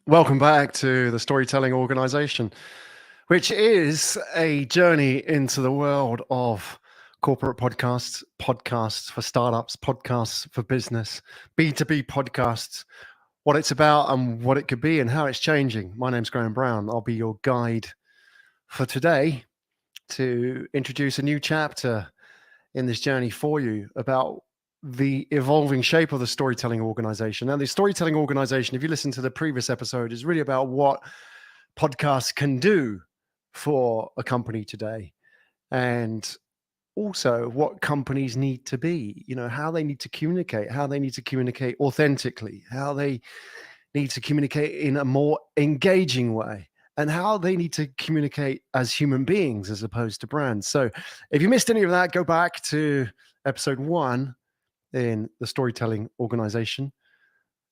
Welcome back to the Storytelling Organization, which is a journey into the world of corporate podcasts, podcasts for startups, podcasts for business, B2B podcasts, what it's about and what it could be and how it's changing. My name's Graham Brown. I'll be your guide for today to introduce a new chapter in this journey for you about the evolving shape of the storytelling organization. Now, the storytelling organization, if you listen to the previous episode, is really about what podcasts can do for a company today and also what companies need to be, how they need to communicate, how they need to communicate authentically, how they need to communicate in a more engaging way, and how they need to communicate as human beings as opposed to brands. So if you missed any of that, go back to episode 1 in the storytelling organization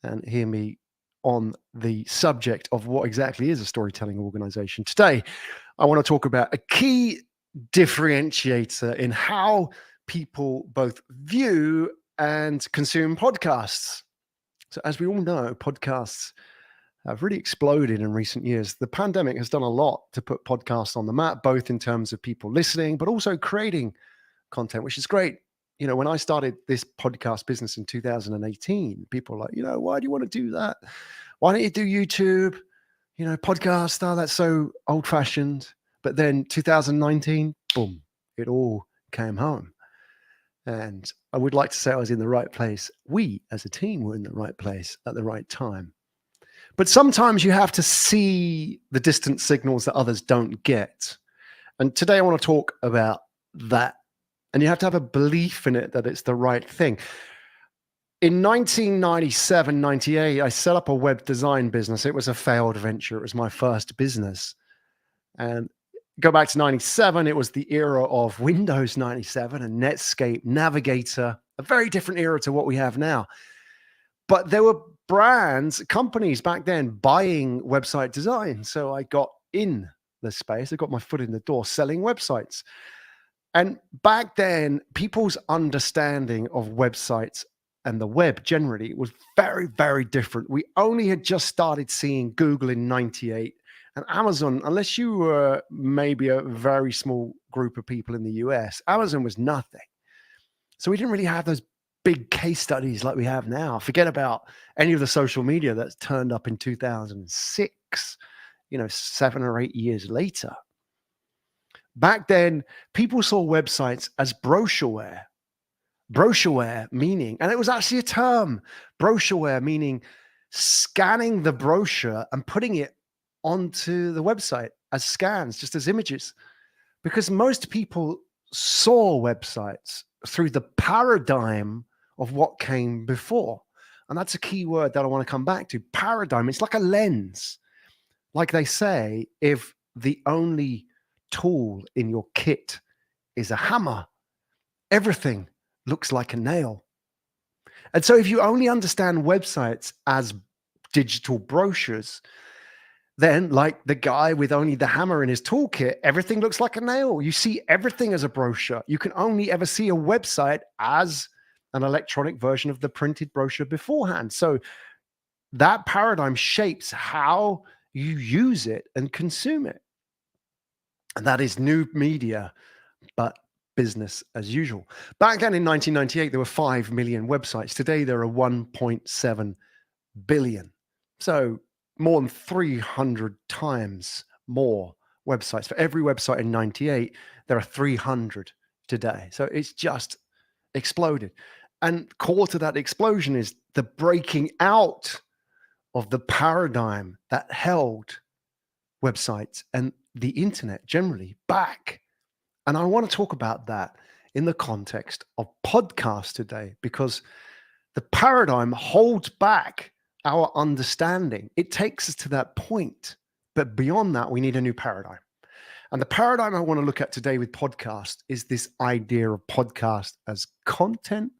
and hear me on the subject of what exactly is a storytelling organization. Today, I want to talk about a key differentiator in how people both view and consume podcasts. So as we all know, podcasts have really exploded in recent years. The pandemic has done a lot to put podcasts on the map, both in terms of people listening, but also creating content, which is great. When I started this podcast business in 2018, people were like, why do you want to do that? Why don't you do YouTube? Podcast, that's so old fashioned. But then 2019, boom, it all came home. And I would like to say I was in the right place. We as a team were in the right place at the right time. But sometimes you have to see the distant signals that others don't get. And today I want to talk about that. And you have to have a belief in it that it's the right thing. In 1997, 98, I set up a web design business. It was a failed venture. It was my first business. And go back to 97, it was the era of Windows 97 and Netscape, Navigator, a very different era to what we have now. But there were brands, companies back then buying website design. So I got in the space. I got my foot in the door selling websites. And back then, people's understanding of websites and the web generally was very, very different. We only had just started seeing Google in 98 and Amazon, unless you were maybe a very small group of people in the US, Amazon was nothing. So we didn't really have those big case studies like we have now. Forget about any of the social media that's turned up in 2006, 7 or 8 years later. Back then, people saw websites as brochureware. Brochureware meaning, and it was actually a term, brochureware meaning scanning the brochure and putting it onto the website as scans, just as images. Because most people saw websites through the paradigm of what came before. And that's a key word that I want to come back to. Paradigm. It's like a lens. Like they say, if the only tool in your kit is a hammer, everything looks like a nail. And so if you only understand websites as digital brochures, then like the guy with only the hammer in his toolkit, everything looks like a nail. You see everything as a brochure. You can only ever see a website as an electronic version of the printed brochure beforehand. So that paradigm shapes how you use it and consume it. And that is new media, but business as usual. Back then in 1998, there were 5 million websites. Today, there are 1.7 billion. So more than 300 times more websites. For every website in 98, there are 300 today. So it's just exploded. And core to that explosion is the breaking out of the paradigm that held websites and the internet generally back. And I want to talk about that in the context of podcasts today, because the paradigm holds back our understanding. It takes us to that point, but beyond that, we need a new paradigm. And the paradigm I want to look at today with podcast is this idea of podcast as content,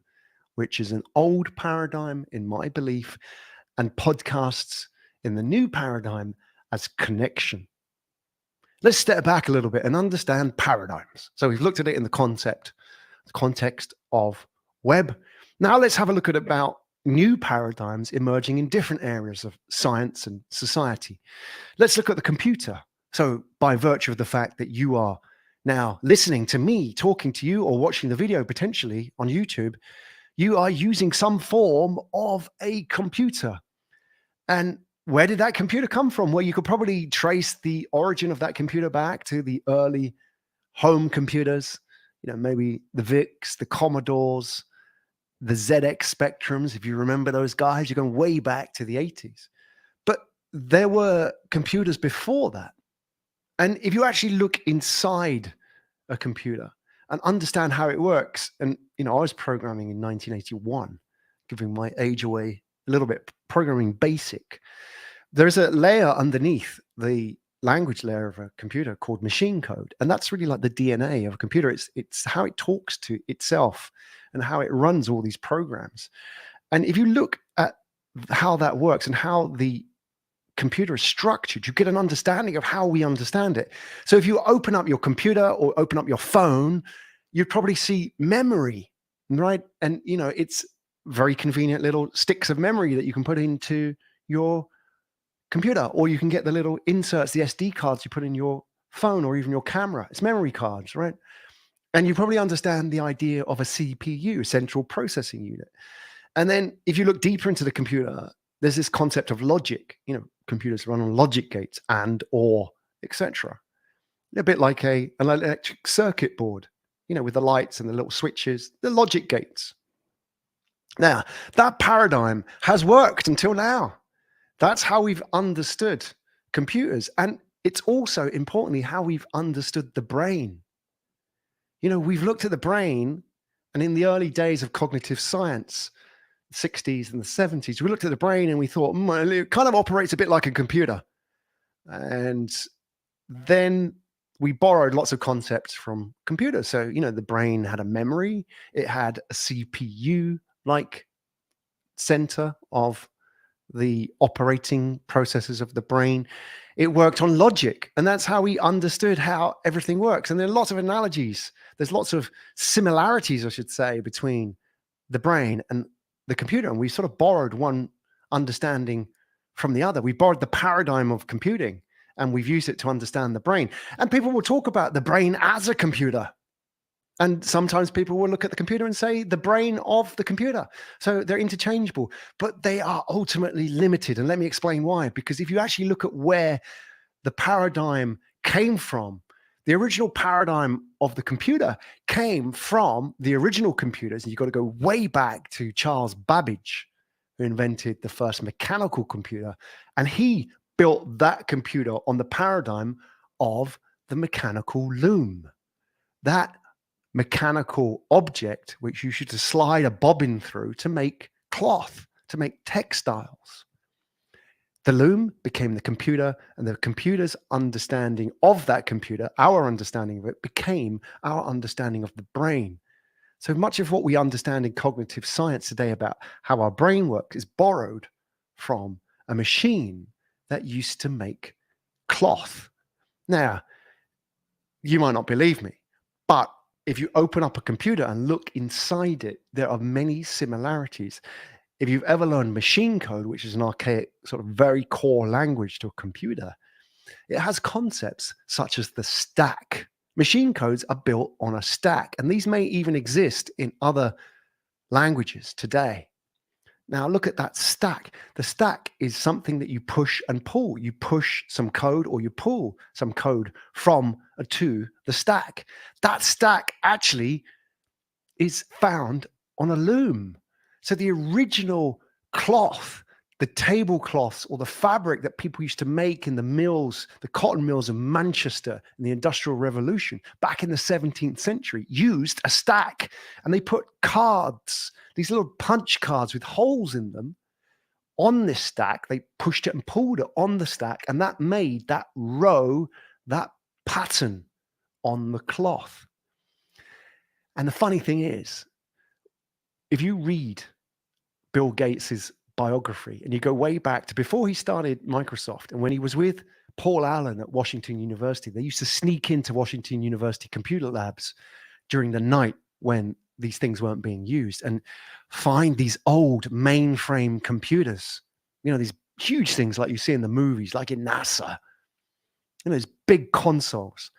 which is an old paradigm in my belief, and podcasts in the new paradigm as connection. Let's step back a little bit and understand paradigms. So we've looked at it in the context of web. Now let's have a look at about new paradigms emerging in different areas of science and society. Let's look at the computer. So by virtue of the fact that you are now listening to me, talking to you, or watching the video potentially on YouTube, you are using some form of a computer. And where did that computer come from? Well, you could probably trace the origin of that computer back to the early home computers, maybe the VICs, the Commodores, the ZX Spectrums. If you remember those guys, you're going way back to the 80s. But there were computers before that. And if you actually look inside a computer and understand how it works, and I was programming in 1981, giving my age away a little bit, programming basic. There's a layer underneath the language layer of a computer called machine code, and that's really like the DNA of a computer. It's how it talks to itself and how it runs all these programs. And if you look at how that works and how the computer is structured, you get an understanding of how we understand it. So if you open up your computer or open up your phone, you'd probably see memory, right? And it's very convenient little sticks of memory that you can put into your computer, or you can get the little inserts, the SD cards you put in your phone or even your camera. It's memory cards, right? And you probably understand the idea of a CPU, central processing unit. And then if you look deeper into the computer, there's this concept of logic. Computers run on logic gates and, or, etc. A bit like an electric circuit board, with the lights and the little switches, the logic gates. Now, that paradigm has worked until now. That's how we've understood computers. And it's also, importantly, how we've understood the brain. We've looked at the brain, and in the early days of cognitive science, the 60s and the 70s, we looked at the brain and we thought, it kind of operates a bit like a computer. And then we borrowed lots of concepts from computers. So, the brain had a memory, it had a CPU-like center of the operating processes of the brain. It worked on logic, and that's how we understood how everything works. And there are lots of analogies. There's lots of similarities, I should say, between the brain and the computer. And we sort of borrowed one understanding from the other. We borrowed the paradigm of computing, and we've used it to understand the brain. And people will talk about the brain as a computer. And sometimes people will look at the computer and say the brain of the computer. So they're interchangeable, but they are ultimately limited. And let me explain why. Because if you actually look at where the paradigm came from, the original paradigm of the computer came from the original computers. And you've got to go way back to Charles Babbage, who invented the first mechanical computer. And he built that computer on the paradigm of the mechanical loom. That mechanical object which you should slide a bobbin through to make cloth, to make textiles. The loom became the computer, and the computer's understanding of that computer, our understanding of it, became our understanding of the brain. So much of what we understand in cognitive science today about how our brain works is borrowed from a machine that used to make cloth. Now, you might not believe me, but if you open up a computer and look inside it, there are many similarities. If you've ever learned machine code, which is an archaic, sort of very core language to a computer, it has concepts such as the stack. Machine codes are built on a stack, and these may even exist in other languages today. Now look at that stack. The stack is something that you push and pull. You push some code or you pull some code from to the stack. That stack actually is found on a loom. So the original cloth, the tablecloths or the fabric that people used to make in the mills, the cotton mills of Manchester in the Industrial Revolution back in the 17th century, used a stack, and they put cards, these little punch cards with holes in them, on this stack. They pushed it and pulled it on the stack, and that made that row, that pattern on the cloth. And the funny thing is, if you read Bill Gates's biography and you go way back to before he started Microsoft, and when he was with Paul Allen at Washington University, they used to sneak into Washington University computer labs during the night when these things weren't being used, and find these old mainframe computers, these huge things like you see in the movies, like in NASA, these big consoles.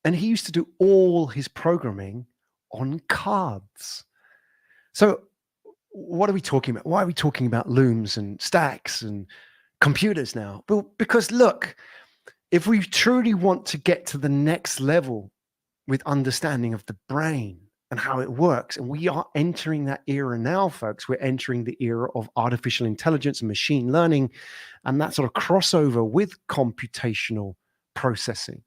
And he used to do all his programming on cards. So what are we talking about? Why are we talking about looms and stacks and computers now? Well, because look, if we truly want to get to the next level with understanding of the brain and how it works, and we are entering that era now, folks, we're entering the era of artificial intelligence and machine learning, and that sort of crossover with computational processing,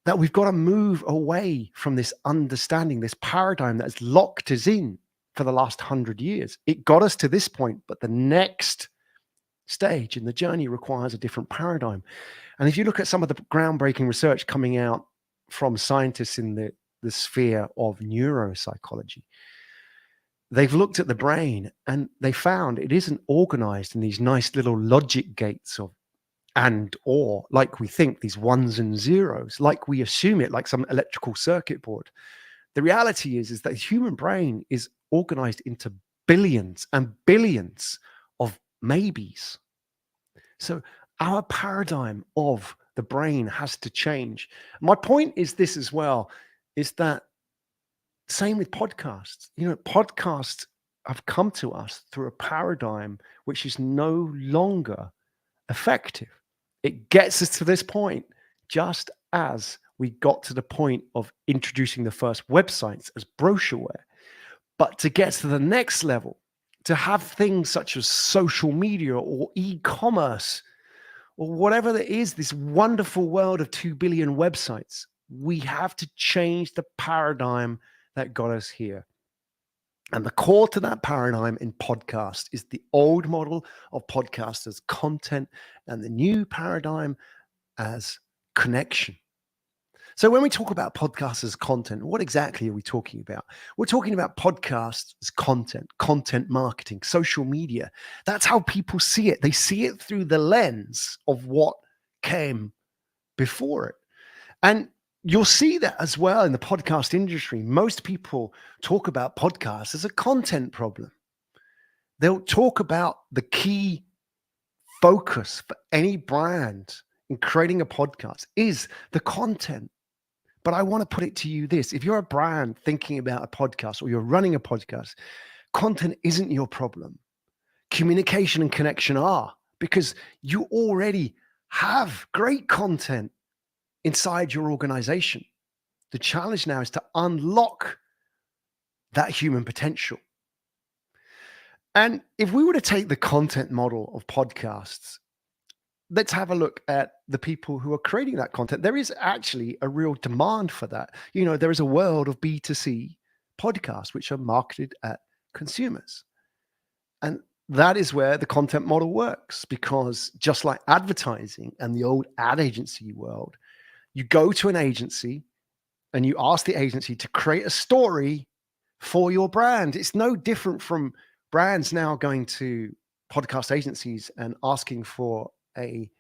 that we've got to move away from this understanding, this paradigm that has locked us in for the last 100 years. It got us to this point, but the next stage in the journey requires a different paradigm. And if you look at some of the groundbreaking research coming out from scientists in the sphere of neuropsychology, they've looked at the brain and they found it isn't organized in these nice little logic gates of and or, like we think, these ones and zeros, like we assume it, like some electrical circuit board. The reality is that the human brain is organized into billions and billions of maybes. So our paradigm of the brain has to change. My point is this as well, is that same with podcasts. Podcasts have come to us through a paradigm which is no longer effective. It gets us to this point just as we got to the point of introducing the first websites as brochureware. But to get to the next level, to have things such as social media or e-commerce or whatever there is, this wonderful world of 2 billion websites, we have to change the paradigm that got us here. And the core to that paradigm in podcast is the old model of podcast as content and the new paradigm as connection. So when we talk about podcasts as content, what exactly are we talking about? We're talking about podcasts as content marketing, social media. That's how people see it. They see it through the lens of what came before it. And you'll see that as well in the podcast industry. Most people talk about podcasts as a content problem. They'll talk about the key focus for any brand in creating a podcast is the content. But I want to put it to you this: if you're a brand thinking about a podcast or you're running a podcast, content isn't your problem. Communication and connection are, because you already have great content inside your organization. The challenge now is to unlock that human potential. And if we were to take the content model of podcasts, let's have a look at the people who are creating that content. There is actually a real demand for that. There is a world of B2C podcasts which are marketed at consumers. And that is where the content model works, because just like advertising and the old ad agency world, you go to an agency and you ask the agency to create a story for your brand. It's no different from brands now going to podcast agencies and asking for a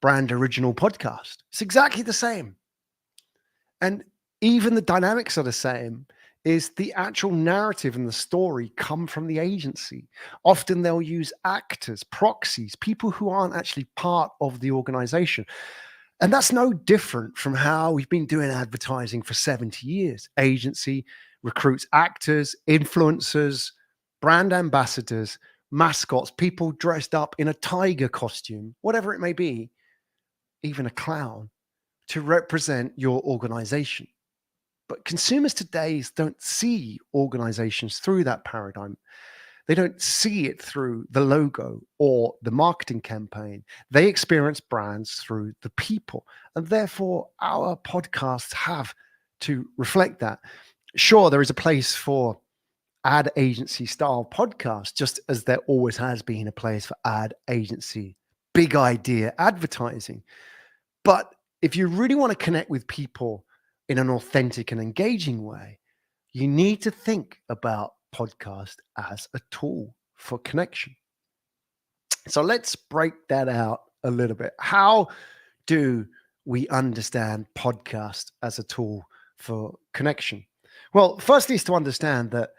brand original podcast. It's exactly the same. And even the dynamics are the same, is the actual narrative and the story come from the agency. Often they'll use actors, proxies, people who aren't actually part of the organization. And that's no different from how we've been doing advertising for 70 years. Agency recruits actors, influencers, brand ambassadors, mascots, people dressed up in a tiger costume, whatever it may be, even a clown, to represent your organization. But consumers today don't see organizations through that paradigm. They don't see it through the logo or the marketing campaign. They experience brands through the people. And therefore, our podcasts have to reflect that. Sure, there is a place for ad agency style podcasts, just as there always has been a place for ad agency, big idea advertising. But if you really want to connect with people in an authentic and engaging way, you need to think about podcast as a tool for connection. So let's break that out a little bit. How do we understand podcast as a tool for connection? Well, firstly is to understand that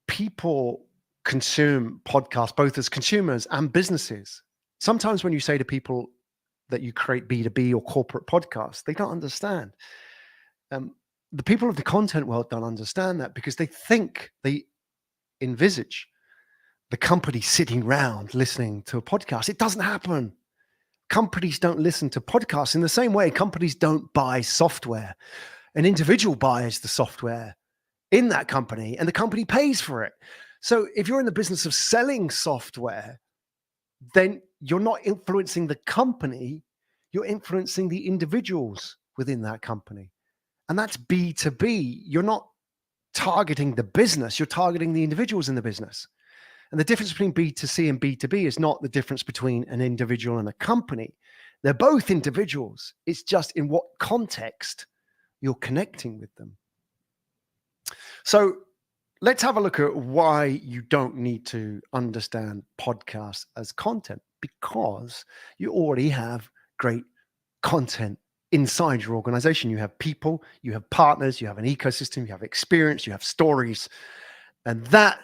people consume podcasts both as consumers and businesses. Sometimes when you say to people that you create B2B or corporate podcasts, they don't understand. Um, the people of the content world don't understand that because they envisage the company sitting around listening to a podcast. It doesn't happen. Companies don't listen to podcasts in the same way companies don't buy software. An individual buys the software in that company and the company pays for it. So if you're in the business of selling software, then you're not influencing the company, you're influencing the individuals within that company. And that's B2B. You're not targeting the business, you're targeting the individuals in the business. And the difference between B2C and B2B is not the difference between an individual and a company. They're both individuals. It's just in what context you're connecting with them. So let's have a look at why you don't need to understand podcasts as content, because you already have great content inside your organization. You have people, you have partners, you have an ecosystem, you have experience, you have stories. And that,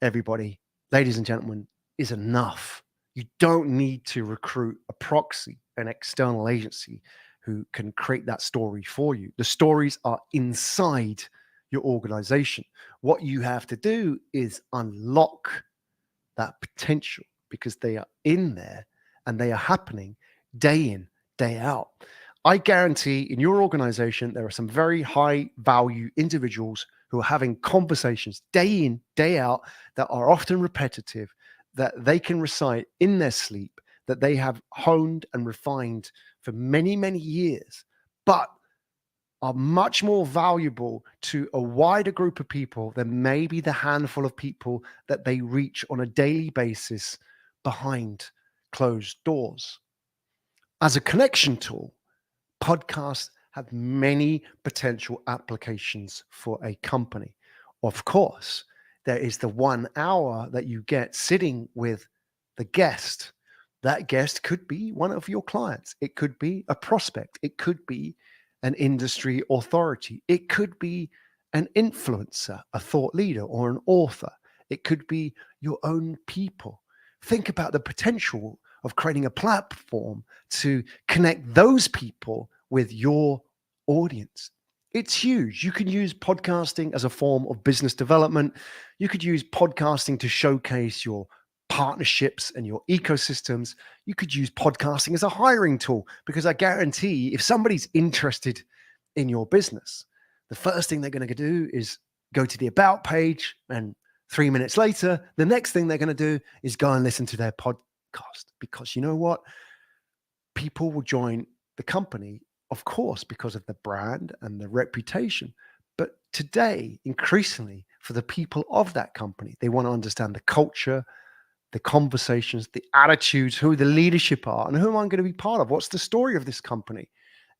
everybody, ladies and gentlemen, is enough. You don't need to recruit a proxy, an external agency who can create that story for you. The stories are inside your organization. What you have to do is unlock that potential because they are in there and they are happening day in, day out. I guarantee in your organization, there are some very high value individuals who are having conversations day in, day out that are often repetitive, that they can recite in their sleep, that they have honed and refined for many, many years, but are much more valuable to a wider group of people than maybe the handful of people that they reach on a daily basis behind closed doors. As a connection tool, podcasts have many potential applications for a company. Of course, there is the 1 hour that you get sitting with the guest. That guest could be one of your clients. It could be a prospect. It could be an industry authority. It could be an influencer, a thought leader, or an author. It could be your own people. Think about the potential of creating a platform to connect those people with your audience. It's huge. You can use podcasting as a form of business development. You could use podcasting to showcase your partnerships and your ecosystems. You could use podcasting as a hiring tool because I guarantee if somebody's interested in your business, the first thing they're going to do is go to the about page, and 3 minutes later, the next thing they're going to do is go and listen to their podcast, because you know what? People will join the company, of course, because of the brand and the reputation. But today, increasingly, for the people of that company, they want to understand the culture, the conversations, the attitudes, who the leadership are, and who am I going to be part of? What's the story of this company?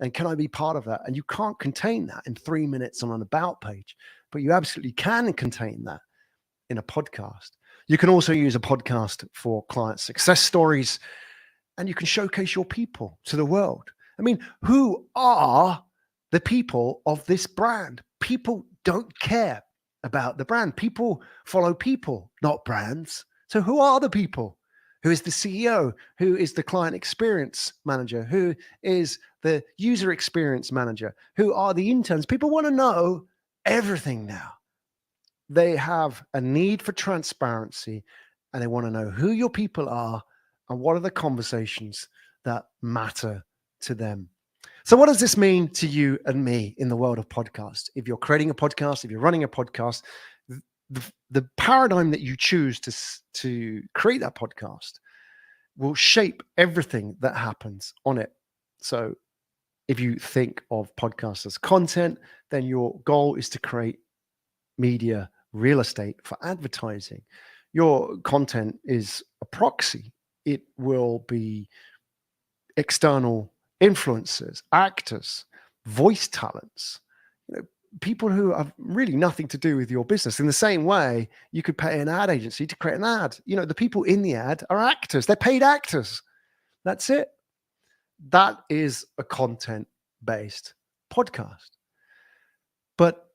And can I be part of that? And you can't contain that in 3 minutes on an about page, but you absolutely can contain that in a podcast. You can also use a podcast for client success stories, and you can showcase your people to the world. I mean, who are the people of this brand? People don't care about the brand. People follow people, not brands. So who are the people? Who is the CEO? Who is the client experience manager? Who is the user experience manager? Who are the interns? People want to know everything now. They have a need for transparency, and they want to know who your people are and what are the conversations that matter to them. So what does this mean to you and me in the world of podcasts? If you're creating a podcast, if you're running a podcast, the paradigm that you choose to create that podcast will shape everything that happens on it. So if you think of podcasts as content, then your goal is to create media real estate for advertising. Your content is a proxy. It will be external influencers, actors, voice talents, people who have really nothing to do with your business. In the same way, you could pay an ad agency to create an ad. The people in the ad are actors. They're paid actors. That's it. That is a content-based podcast. But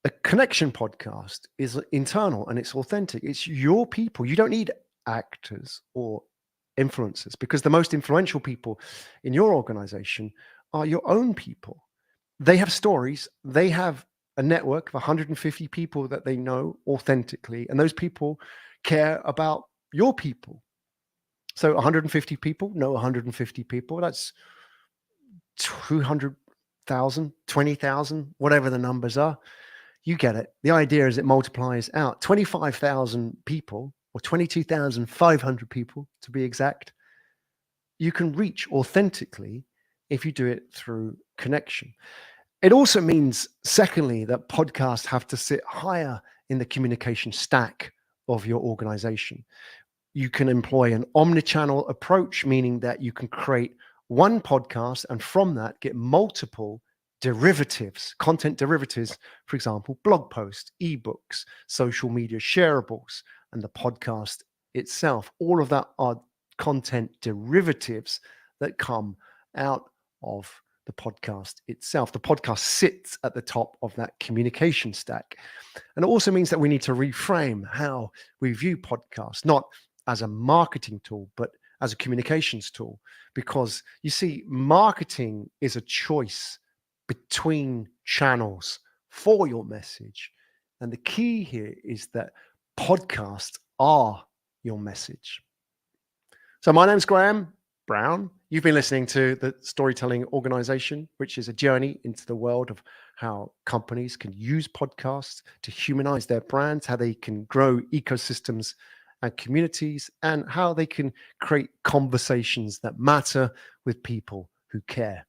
A connection podcast is internal and it's authentic. It's your people. You don't need actors or influencers, because the most influential people in your organization are your own people. They have stories. They have a network of 150 people that they know authentically, and those people care about your people. So 150 people know 150 people. That's 200,000, 20,000, whatever the numbers are. You get it. The idea is it multiplies out. 25,000 people, or 22,500 people to be exact, you can reach authentically if you do it through connection. It also means, secondly, that podcasts have to sit higher in the communication stack of your organization. You can employ an omnichannel approach, meaning that you can create one podcast and from that get multiple derivatives, content derivatives, for example, blog posts, ebooks, social media shareables, and the podcast itself. All of that are content derivatives that come out of the podcast itself. The podcast sits at the top of that communication stack. And it also means that we need to reframe how we view podcasts, not as a marketing tool, but as a communications tool. Because you see, marketing is a choice between channels for your message. And the key here is that podcasts are your message. So my name's Graham Brown. You've been listening to the Storytelling Organization, which is a journey into the world of how companies can use podcasts to humanize their brands, how they can grow ecosystems and communities, and how they can create conversations that matter with people who care.